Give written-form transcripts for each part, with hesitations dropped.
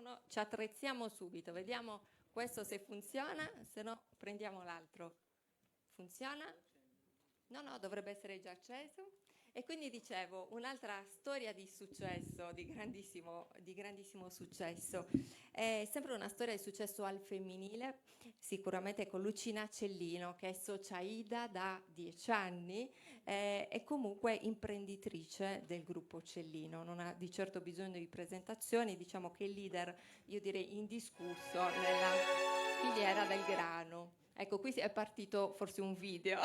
no, ci attrezziamo subito, vediamo questo se funziona, se no prendiamo l'altro. Funziona? No, no, dovrebbe essere già acceso. E quindi dicevo, un'altra storia di successo, di grandissimo successo. È sempre una storia di successo al femminile, sicuramente con Lucina Cellino, che è socia Ida da 10 anni, è comunque imprenditrice del gruppo Cellino. Non ha di certo bisogno di presentazioni, diciamo che è leader, io direi indiscusso, nella filiera del grano. Ecco, qui è partito forse un video,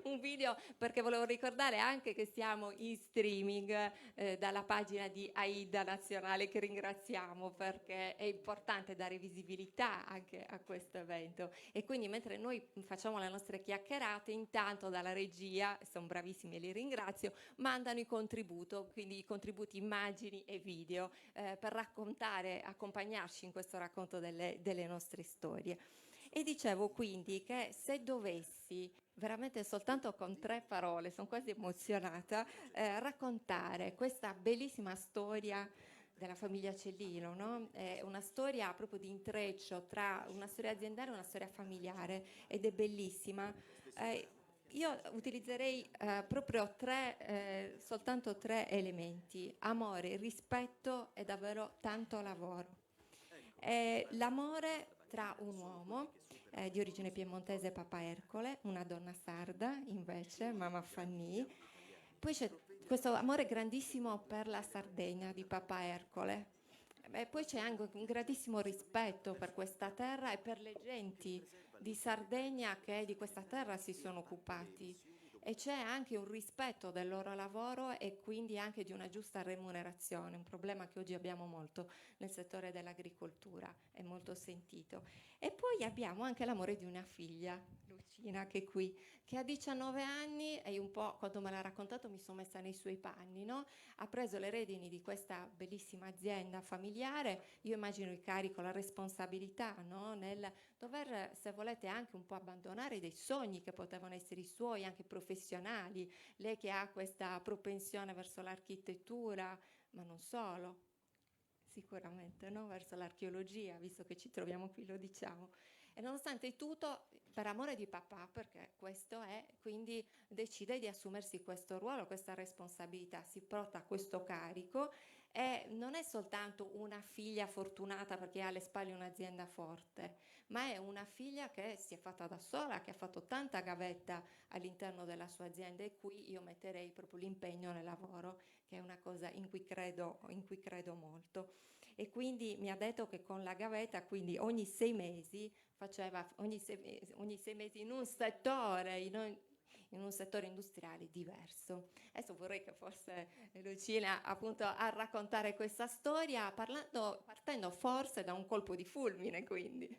un video perché volevo ricordare anche che siamo in streaming dalla pagina di AIDA Nazionale, che ringraziamo perché è importante dare visibilità anche a questo evento. E quindi mentre noi facciamo le nostre chiacchierate, intanto dalla regia, sono bravissimi e li ringrazio, mandano i contributi, quindi i contributi immagini e video per raccontare, accompagnarci in questo racconto delle nostre storie. E dicevo quindi che se dovessi veramente soltanto con 3 parole, sono quasi emozionata, raccontare questa bellissima storia della famiglia Cellino, no? È una storia proprio di intreccio tra una storia aziendale e una storia familiare ed è bellissima. Io utilizzerei proprio soltanto 3 elementi: amore, rispetto e davvero tanto lavoro. L'amore tra un uomo di origine piemontese, papà Ercole, una donna sarda invece, mamma Fanny. Poi c'è questo amore grandissimo per la Sardegna di papà Ercole. E poi c'è anche un grandissimo rispetto per questa terra e per le genti di Sardegna che di questa terra si sono occupati. E c'è anche un rispetto del loro lavoro e quindi anche di una giusta remunerazione, un problema che oggi abbiamo molto nel settore dell'agricoltura, è molto sentito. E poi abbiamo anche l'amore di una figlia, Lucina, che è qui, che ha 19 anni e un po', quando me l'ha raccontato, mi sono messa nei suoi panni, no? Ha preso le redini di questa bellissima azienda familiare, io immagino il carico, la responsabilità, no? Nel dover, se volete, anche un po' abbandonare dei sogni che potevano essere i suoi, anche professionali, lei che ha questa propensione verso l'architettura, ma non solo, sicuramente, no? Verso l'archeologia, visto che ci troviamo qui, lo diciamo. E nonostante tutto, per amore di papà, perché questo è, quindi decide di assumersi questo ruolo, questa responsabilità, si porta questo carico e non è soltanto una figlia fortunata perché ha alle spalle un'azienda forte, ma è una figlia che si è fatta da sola, che ha fatto tanta gavetta all'interno della sua azienda, e qui io metterei proprio l'impegno nel lavoro, che è una cosa in cui credo molto. E quindi mi ha detto che con la gavetta, quindi ogni 6 mesi, faceva ogni 6 mesi in un settore, in un settore industriale diverso. Adesso vorrei che forse Lucina appunto a raccontare questa storia partendo forse da un colpo di fulmine, quindi.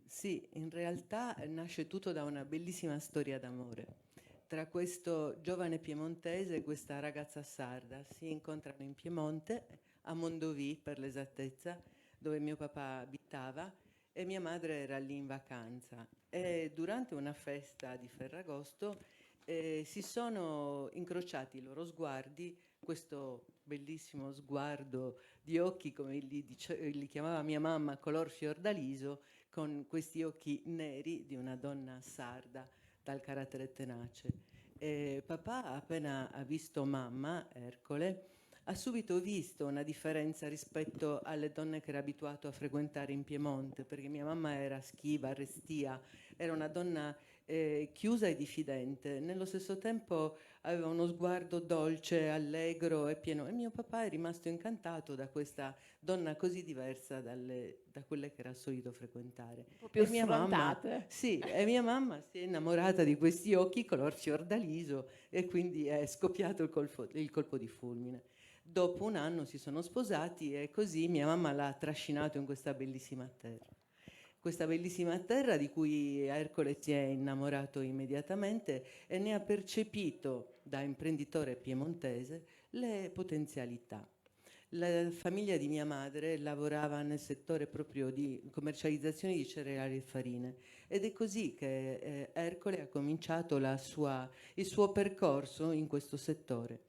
Sì, in realtà nasce tutto da una bellissima storia d'amore. Tra questo giovane piemontese e questa ragazza sarda si incontrano in Piemonte, a Mondovì per l'esattezza, dove mio papà abitava e mia madre era lì in vacanza. E durante una festa di Ferragosto si sono incrociati i loro sguardi, questo bellissimo sguardo di occhi, come li chiamava mia mamma, color fiordaliso, con questi occhi neri di una donna sarda dal carattere tenace. E papà, appena ha visto mamma, Ercole, ha subito visto una differenza rispetto alle donne che era abituato a frequentare in Piemonte, perché mia mamma era schiva, restia, era una donna chiusa e diffidente. Nello stesso tempo aveva uno sguardo dolce, allegro e pieno. E mio papà è rimasto incantato da questa donna così diversa da quelle che era solito frequentare. Un po' più sfrontate. Sì, e mia mamma si è innamorata di questi occhi color fiordaliso e quindi è scoppiato il colpo di fulmine. Dopo un anno si sono sposati e così mia mamma l'ha trascinato in questa bellissima terra. Questa bellissima terra di cui Ercole si è innamorato immediatamente e ne ha percepito da imprenditore piemontese le potenzialità. La famiglia di mia madre lavorava nel settore proprio di commercializzazione di cereali e farine ed è così che Ercole ha cominciato il suo percorso in questo settore.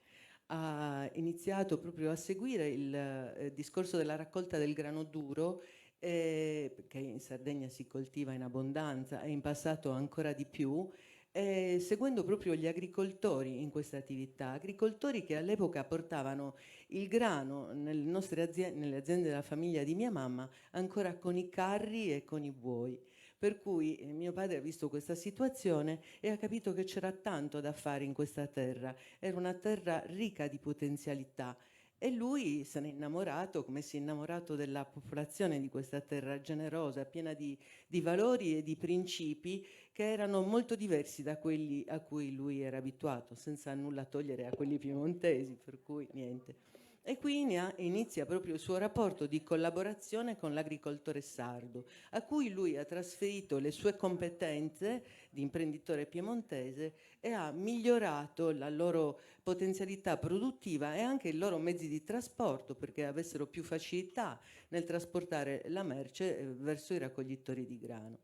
Ha iniziato proprio a seguire il discorso della raccolta del grano duro, che in Sardegna si coltiva in abbondanza e in passato ancora di più, seguendo proprio gli agricoltori in questa attività, agricoltori che all'epoca portavano il grano nelle aziende della famiglia di mia mamma ancora con i carri e con i buoi. Per cui mio padre ha visto questa situazione e ha capito che c'era tanto da fare in questa terra, era una terra ricca di potenzialità e lui se n'è innamorato, come si è innamorato della popolazione di questa terra generosa, piena di valori e di principi che erano molto diversi da quelli a cui lui era abituato, senza nulla togliere a quelli piemontesi, per cui niente. E qui inizia proprio il suo rapporto di collaborazione con l'agricoltore sardo, a cui lui ha trasferito le sue competenze di imprenditore piemontese e ha migliorato la loro potenzialità produttiva e anche i loro mezzi di trasporto perché avessero più facilità nel trasportare la merce verso i raccoglitori di grano.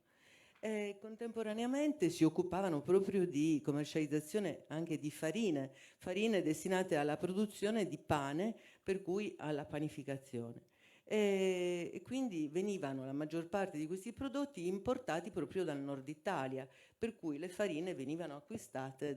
E contemporaneamente si occupavano proprio di commercializzazione anche di farine destinate alla produzione di pane, per cui alla panificazione. E quindi venivano la maggior parte di questi prodotti importati proprio dal nord Italia, per cui le farine venivano acquistate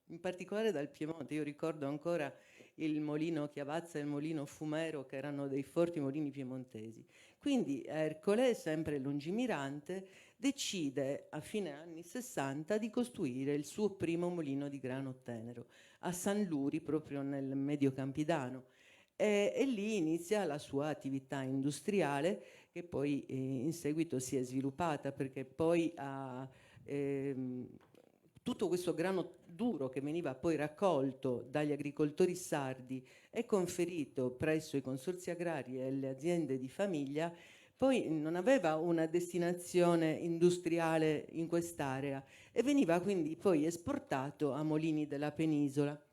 in particolare dal Piemonte. Io ricordo ancora il molino Chiavazza e il molino Fumero, che erano dei forti molini piemontesi. Quindi Ercole, sempre lungimirante, decide a fine anni 60 di costruire il suo primo mulino di grano tenero a San Luri, proprio nel Medio Campidano. E lì inizia la sua attività industriale che poi in seguito si è sviluppata perché poi tutto questo grano duro che veniva poi raccolto dagli agricoltori sardi e conferito presso i consorzi agrari e le aziende di famiglia poi non aveva una destinazione industriale in quest'area e veniva quindi poi esportato a molini della penisola.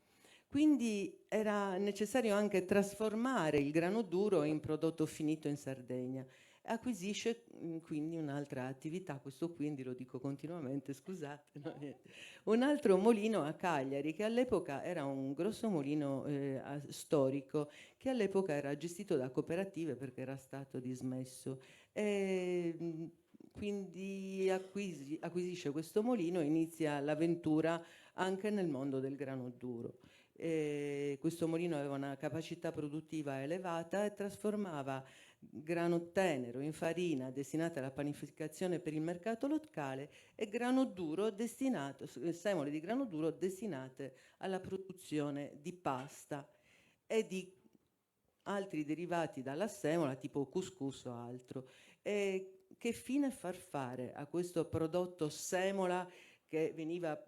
Quindi era necessario anche trasformare il grano duro in prodotto finito in Sardegna. Acquisisce quindi un'altra attività, questo quindi lo dico continuamente, scusate, no, niente. Un altro molino a Cagliari che all'epoca era un grosso molino storico che all'epoca era gestito da cooperative perché era stato dismesso. E, quindi acquisisce questo molino e inizia l'avventura anche nel mondo del grano duro. Questo molino aveva una capacità produttiva elevata e trasformava grano tenero in farina destinata alla panificazione per il mercato locale e grano duro semole di grano duro destinate alla produzione di pasta e di altri derivati dalla semola, tipo couscous o altro. Che fine far fare a questo prodotto semola che veniva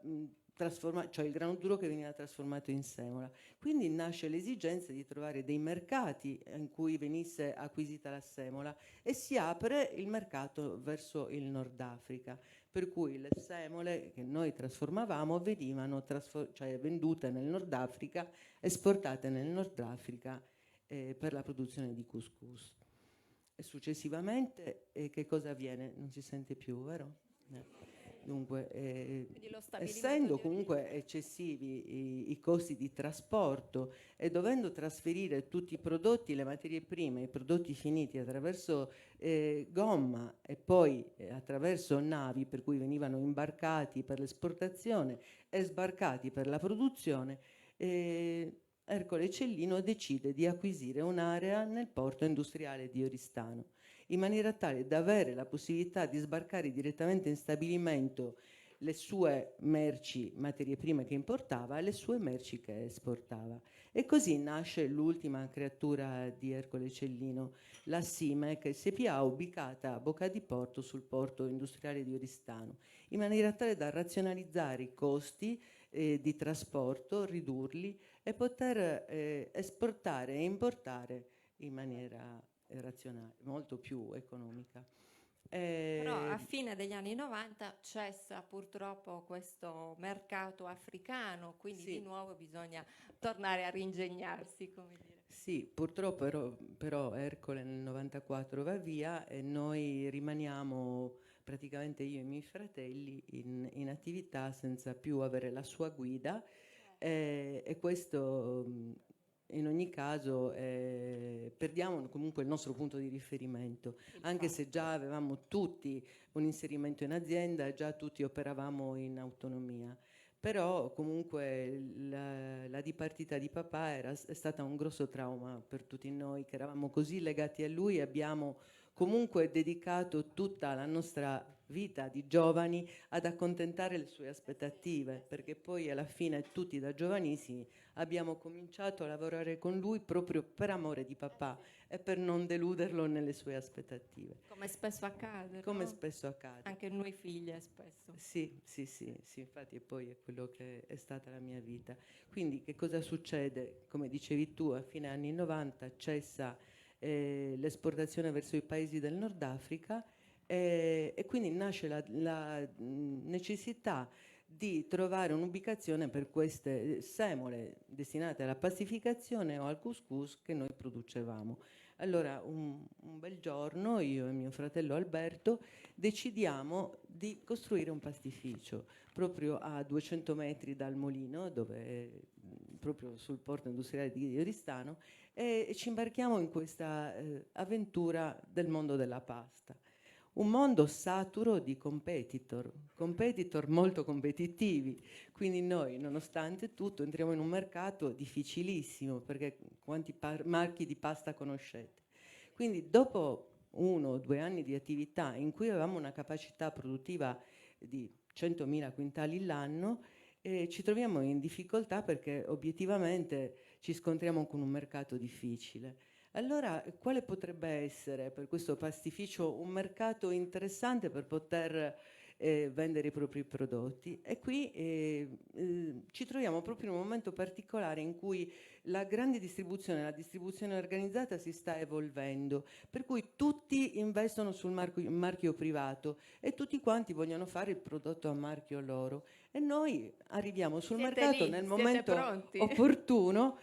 trasformato, cioè il grano duro che veniva trasformato in semola? Quindi nasce l'esigenza di trovare dei mercati in cui venisse acquisita la semola e si apre il mercato verso il Nord Africa, per cui le semole che noi trasformavamo venivano cioè vendute nel Nord Africa, esportate nel Nord Africa per la produzione di couscous. E successivamente che cosa avviene? Non si sente più, vero? Dunque, essendo comunque eccessivi i costi di trasporto e dovendo trasferire tutti i prodotti, le materie prime, i prodotti finiti attraverso gomma e poi attraverso navi per cui venivano imbarcati per l'esportazione e sbarcati per la produzione, Ercole Cellino decide di acquisire un'area nel porto industriale di Oristano, in maniera tale da avere la possibilità di sbarcare direttamente in stabilimento le sue merci, materie prime che importava e le sue merci che esportava. E così nasce l'ultima creatura di Ercole Cellino, la SIMEC SpA, ubicata a Boca di Porto sul porto industriale di Oristano, in maniera tale da razionalizzare i costi di trasporto, ridurli e poter esportare e importare in maniera razionale, molto più economica. Però a fine degli anni 90 cessa purtroppo questo mercato africano, quindi Sì. di nuovo bisogna tornare a ringegnarsi, come dire. Sì, purtroppo però Ercole nel 94 va via e noi rimaniamo praticamente io e i miei fratelli in attività senza più avere la sua guida e questo in ogni caso perdiamo comunque il nostro punto di riferimento, anche se già avevamo tutti un inserimento in azienda, già tutti operavamo in autonomia. Però comunque la dipartita di papà è stata un grosso trauma per tutti noi che eravamo così legati a lui e abbiamo comunque dedicato tutta la nostra vita di giovani ad accontentare le sue aspettative, perché poi alla fine tutti da giovanissimi abbiamo cominciato a lavorare con lui proprio per amore di papà e per non deluderlo nelle sue aspettative. Come spesso accade, Come no? spesso accade. Anche noi figlie spesso. Sì, infatti e poi è quello che è stata la mia vita. Quindi che cosa succede? Come dicevi tu, a fine anni 90 cessa l'esportazione verso i paesi del Nord Africa e quindi nasce la necessità di trovare un'ubicazione per queste semole destinate alla pastificazione o al couscous che noi producevamo. Allora un bel giorno io e mio fratello Alberto decidiamo di costruire un pastificio proprio a 200 metri dal mulino, proprio sul porto industriale di Oristano, e ci imbarchiamo in questa avventura del mondo della pasta. Un mondo saturo di competitor molto competitivi, quindi noi nonostante tutto entriamo in un mercato difficilissimo perché quanti marchi di pasta conoscete? Quindi dopo 1 o 2 anni di attività in cui avevamo una capacità produttiva di 100.000 quintali l'anno, ci troviamo in difficoltà perché obiettivamente ci scontriamo con un mercato difficile. Allora, quale potrebbe essere per questo pastificio un mercato interessante per poter vendere i propri prodotti? E qui ci troviamo proprio in un momento particolare in cui la grande distribuzione, la distribuzione organizzata si sta evolvendo, per cui tutti investono sul marchio privato e tutti quanti vogliono fare il prodotto a marchio loro. E noi arriviamo sul mercato nel momento opportuno,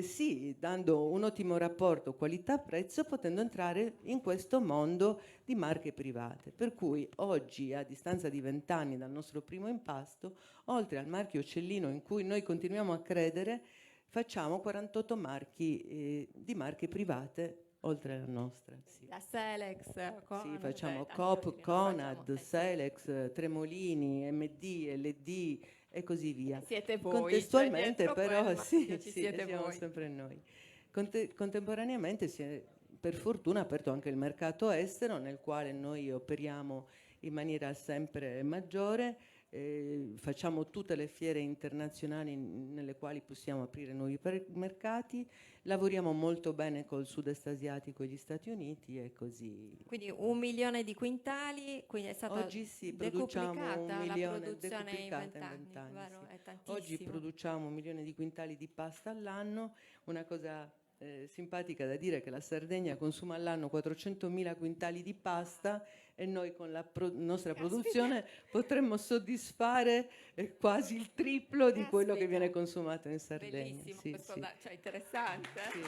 sì, dando un ottimo rapporto qualità-prezzo, potendo entrare in questo mondo di marche private. Per cui oggi, a distanza di 20 anni dal nostro primo impasto, oltre al marchio Cellino in cui noi continuiamo a credere, facciamo 48 marchi di marche private oltre alla nostra. Sì. La Selex, Sì, Conad, facciamo tanti Coop, altri, no? Conad, Sì. Selex, Tremolini, MD, LD e così via. Siete voi, Contestualmente cioè però quello, sì, ci siete siamo voi. sempre noi. Contemporaneamente si è per fortuna aperto anche il mercato estero nel quale noi operiamo in maniera sempre maggiore, facciamo tutte le fiere internazionali nelle quali possiamo aprire nuovi mercati, lavoriamo molto bene col sud-est asiatico e gli Stati Uniti e così. Quindi 1 milione di quintali, quindi è stata Oggi sì, produciamo 1 decuplicata la milione, produzione in decuplicata 20 in 20 anni, anni. vero? Sì. È tantissimo. Oggi produciamo 1 milione di quintali di pasta all'anno, una cosa simpatica da dire è che la Sardegna consuma all'anno 400.000 quintali di pasta e noi con la nostra produzione potremmo soddisfare quasi il triplo di quello che viene consumato in Sardegna. Bellissimo, Sì, questo sì. cioè, interessante. Sì.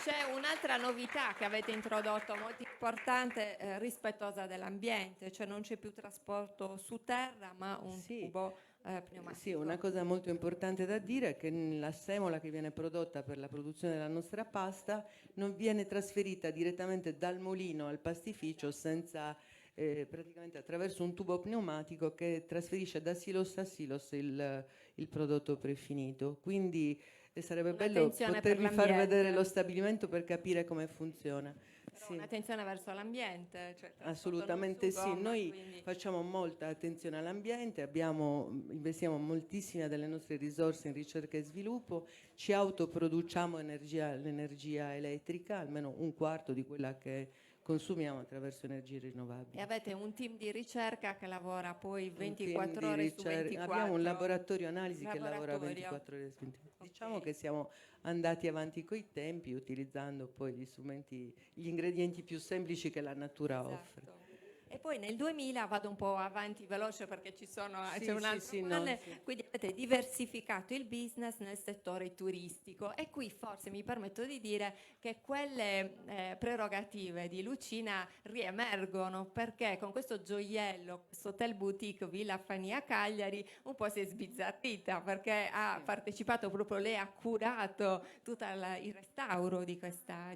C'è un'altra novità che avete introdotto molto importante, rispettosa dell'ambiente, cioè non c'è più trasporto su terra ma un tubo pneumatico. Sì, una cosa molto importante da dire è che la semola che viene prodotta per la produzione della nostra pasta non viene trasferita direttamente dal mulino al pastificio senza praticamente attraverso un tubo pneumatico che trasferisce da silos a silos il prodotto prefinito. Quindi sarebbe bello potervi far vedere lo stabilimento per capire come funziona. Però un'attenzione verso l'ambiente. Cioè assolutamente sì, gomma, noi quindi facciamo molta attenzione all'ambiente, investiamo moltissime delle nostre risorse in ricerca e sviluppo, ci autoproduciamo l'energia elettrica, almeno un quarto di quella che consumiamo attraverso energie rinnovabili. E avete un team di ricerca che lavora poi Un team 24 di ore su ricerca. 24. Abbiamo un laboratorio analisi che lavora Laboratorio. 24 ore su 24. Ok. Diciamo che siamo andati avanti coi tempi utilizzando poi gli strumenti, gli ingredienti più semplici che la natura offre. Esatto. E poi nel 2000 vado un po' avanti veloce perché c'è un Sì, altro sì, panel, no, sì. quindi avete diversificato il business nel settore turistico e qui forse mi permetto di dire che quelle prerogative di Lucina riemergono perché con questo gioiello, questo hotel boutique Villa Fania Cagliari un po' si è sbizzarrita perché ha partecipato proprio, lei ha curato tutto il restauro di questa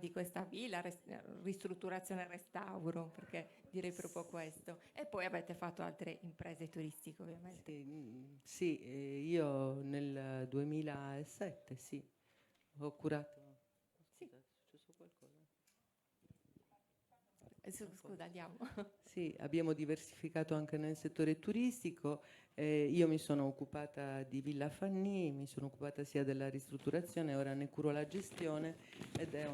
villa, ristrutturazione e restauro, perché direi proprio questo. E poi avete fatto altre imprese turistiche, ovviamente. Sì, io nel 2007 sì, ho curato. Sì. Scusate, è successo qualcosa? Scusa, andiamo. Sì, abbiamo diversificato anche nel settore turistico. Io mi sono occupata di Villa Fanny, mi sono occupata sia della ristrutturazione, ora ne curo la gestione ed è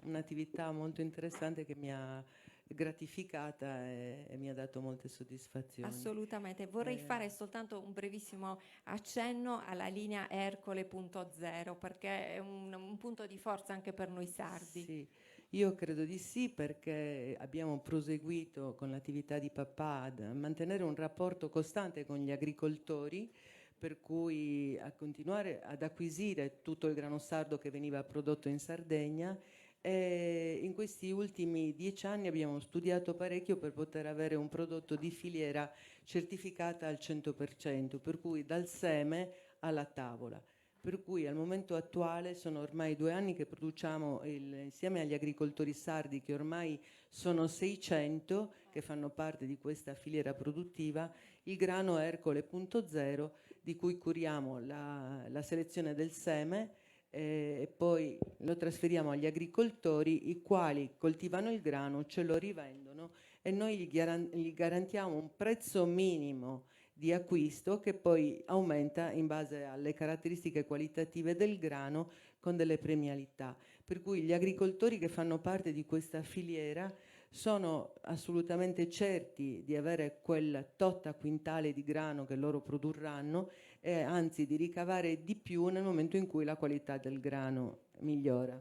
un'attività molto interessante che mi ha gratificata e mi ha dato molte soddisfazioni. Assolutamente. Vorrei fare soltanto un brevissimo accenno alla linea Ercole.0 perché è un punto di forza anche per noi sardi. Sì, io credo di sì perché abbiamo proseguito con l'attività di papà a mantenere un rapporto costante con gli agricoltori, per cui a continuare ad acquisire tutto il grano sardo che veniva prodotto in Sardegna, e in questi ultimi 10 anni abbiamo studiato parecchio per poter avere un prodotto di filiera certificata al 100%, per cui dal seme alla tavola. Per cui al momento attuale sono ormai 2 anni che produciamo insieme agli agricoltori sardi, che ormai sono 600 che fanno parte di questa filiera produttiva, il grano Ercole.0, di cui curiamo la selezione del seme e poi lo trasferiamo agli agricoltori, i quali coltivano il grano, ce lo rivendono e noi gli garantiamo un prezzo minimo di acquisto che poi aumenta in base alle caratteristiche qualitative del grano con delle premialità. Per cui gli agricoltori che fanno parte di questa filiera sono assolutamente certi di avere quel tot a quintale di grano che loro produrranno e anzi di ricavare di più nel momento in cui la qualità del grano migliora.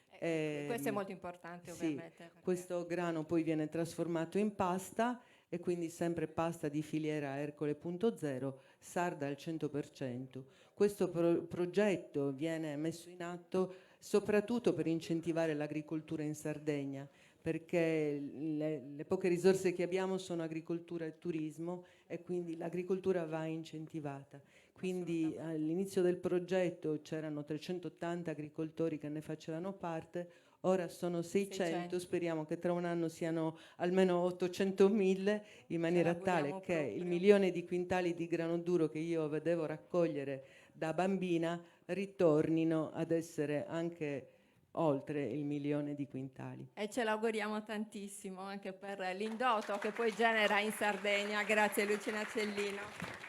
Questo è molto importante, Sì, ovviamente. Perché... questo grano poi viene trasformato in pasta e quindi sempre pasta di filiera Ercole.0, sarda al 100%. Questo progetto viene messo in atto soprattutto per incentivare l'agricoltura in Sardegna, perché le poche risorse che abbiamo sono agricoltura e turismo e quindi l'agricoltura va incentivata. Quindi all'inizio del progetto c'erano 380 agricoltori che ne facevano parte, ora sono 600, speriamo che tra un anno siano almeno 800.000, in maniera tale che il 1.000.000 di quintali di grano duro che io vedevo raccogliere da bambina ritornino ad essere anche oltre il 1.000.000 di quintali. E ce l'auguriamo tantissimo anche per l'indotto che poi genera in Sardegna. Grazie Lucina Cellino.